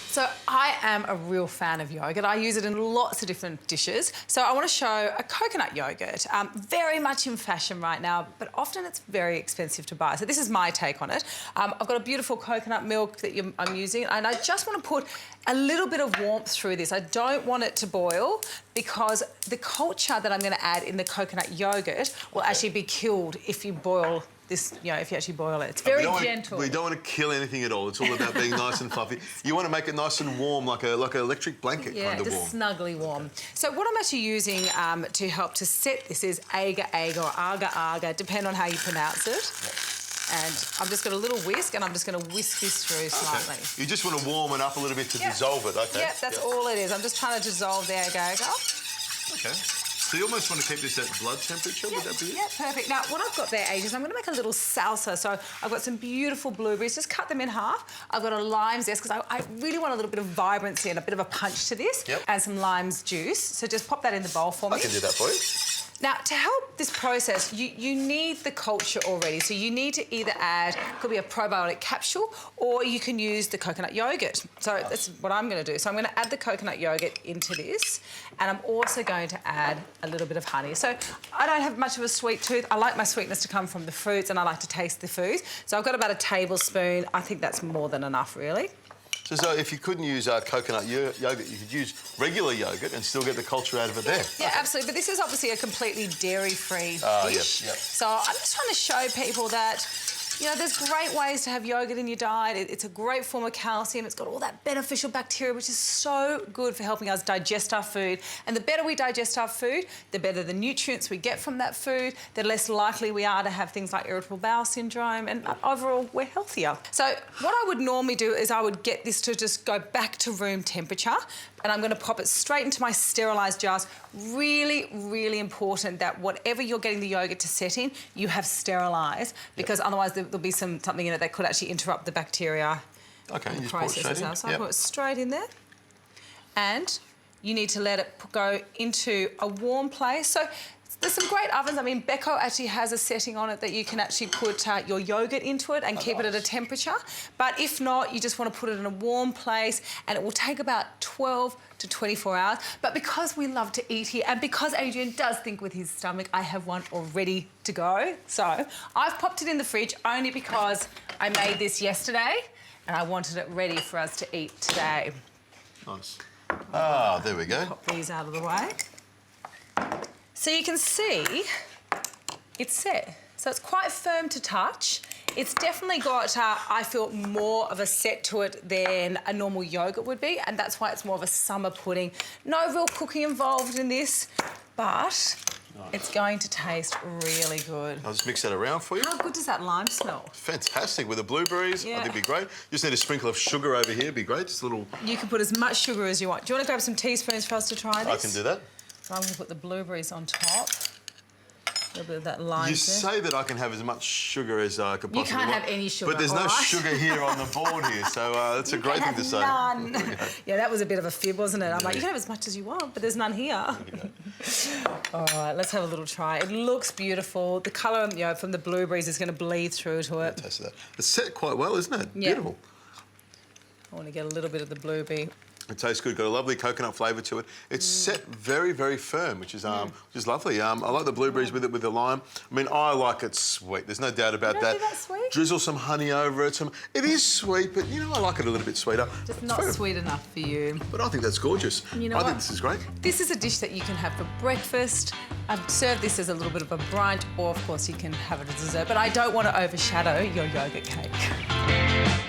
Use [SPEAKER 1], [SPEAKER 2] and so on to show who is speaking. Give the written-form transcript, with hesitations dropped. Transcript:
[SPEAKER 1] So I am a real fan of yoghurt. I use it in lots of different dishes. So I want to show a coconut yoghurt, very much in fashion right now, but often it's very expensive to buy. So this is my take on it. I've got a beautiful coconut milk that I'm using, and I just want to put a little bit of warmth through this. I don't want it to boil because the culture that I'm going to add in the coconut yoghurt will actually be killed if you boil this, you know, if you actually boil it. It's very gentle.
[SPEAKER 2] We don't want to kill anything at all. It's all about being nice and fluffy. You want to make it nice and warm, like an electric blanket kind of warm.
[SPEAKER 1] Yeah, just snugly warm. So what I'm actually using to help to set this is agar-agar or agar-agar, depending on how you pronounce it. And I've just got a little whisk, and I'm just going to whisk this through slightly.
[SPEAKER 2] You just want to warm it up a little bit to dissolve it, okay?
[SPEAKER 1] Yep, that's all it is. I'm just trying to dissolve the agar-agar.
[SPEAKER 2] Okay. So you almost want to keep this at blood temperature, would that be it?
[SPEAKER 1] Yeah, perfect. Now, what I've got there, Adrian, is I'm going to make a little salsa. So I've got some beautiful blueberries. Just cut them in half. I've got a lime zest, because I really want a little bit of vibrancy and a bit of a punch to this.
[SPEAKER 2] Yep.
[SPEAKER 1] And some lime's juice. So just pop that in the bowl for me.
[SPEAKER 2] I can do that for you.
[SPEAKER 1] Now, to help this process, you need the culture already. So you need to either add, could be a probiotic capsule, or you can use the coconut yoghurt. So that's what I'm going to do. So I'm going to add the coconut yoghurt into this, and I'm also going to add a little bit of honey. So I don't have much of a sweet tooth. I like my sweetness to come from the fruits, and I like to taste the foods. So I've got about a tablespoon. I think that's more than enough, really.
[SPEAKER 2] So if you couldn't use coconut yoghurt, you could use regular yoghurt and still get the culture out of it there.
[SPEAKER 1] Yeah, absolutely. But this is obviously a completely dairy-free dish.
[SPEAKER 2] Yep.
[SPEAKER 1] So I'm just trying to show people that, you know, there's great ways to have yoghurt in your diet. It's a great form of calcium. It's got all that beneficial bacteria, which is so good for helping us digest our food. And the better we digest our food, the better the nutrients we get from that food, the less likely we are to have things like irritable bowel syndrome, and overall, we're healthier. So what I would normally do is I would get this to just go back to room temperature, and I'm going to pop it straight into my sterilised jars. Really, really important that whatever you're getting the yoghurt to set in, you have sterilised, because otherwise there'll be something in it that could actually interrupt the bacteria.
[SPEAKER 2] Okay, you just
[SPEAKER 1] pour it straight in. So I put it straight in there, and you need to let it go into a warm place. So there's some great ovens. I mean, Beko actually has a setting on it that you can actually put your yoghurt into it and keep it at a temperature. But if not, you just want to put it in a warm place, and it will take about 12 to 24 hours. But because we love to eat here, and because Adrian does think with his stomach, I have one all ready to go. So I've popped it in the fridge only because I made this yesterday and I wanted it ready for us to eat today.
[SPEAKER 2] Nice. Ah, there we go.
[SPEAKER 1] Pop these out of the way. So you can see it's set. So it's quite firm to touch. It's definitely got, I feel, more of a set to it than a normal yoghurt would be, and that's why it's more of a summer pudding. No real cooking involved in this, but it's going to taste really good.
[SPEAKER 2] I'll just mix that around for you.
[SPEAKER 1] How good does that lime smell?
[SPEAKER 2] Fantastic. With the blueberries, I think it'd be great. Just need a sprinkle of sugar over here, be great. Just a little...
[SPEAKER 1] You can put as much sugar as you want. Do you want to grab some teaspoons for us to try this?
[SPEAKER 2] I can do that.
[SPEAKER 1] So I'm going to put the blueberries on top. A little bit of that lime.
[SPEAKER 2] You say that I can have as much sugar as I could possibly want.
[SPEAKER 1] You can't have any sugar,
[SPEAKER 2] but there's no sugar here on the board here, so that's a great thing to say.
[SPEAKER 1] None. Yeah, that was a bit of a fib, wasn't it? I'm like, you can have as much as you want, but there's none here. All right, let's have a little try. It looks beautiful. The colour, you know, from the blueberries is going to bleed through to it.
[SPEAKER 2] Taste that. It's set quite well, isn't it?
[SPEAKER 1] Yeah.
[SPEAKER 2] Beautiful.
[SPEAKER 1] I want to get a little bit of the blueberry.
[SPEAKER 2] It tastes good. Got a lovely coconut flavour to it. It's set very, very firm, which is lovely. I like the blueberries with it, with the lime. I mean, I like it sweet. There's no doubt about that.
[SPEAKER 1] That sweet?
[SPEAKER 2] Drizzle some honey over it. It is sweet, but you know, I like it a little bit sweeter.
[SPEAKER 1] Just not sweet enough for you.
[SPEAKER 2] But I think that's gorgeous.
[SPEAKER 1] You know
[SPEAKER 2] I think this is great.
[SPEAKER 1] This is a dish that you can have for breakfast. I've served this as a little bit of a brunch, or of course you can have it as dessert. But I don't want to overshadow your yoghurt cake.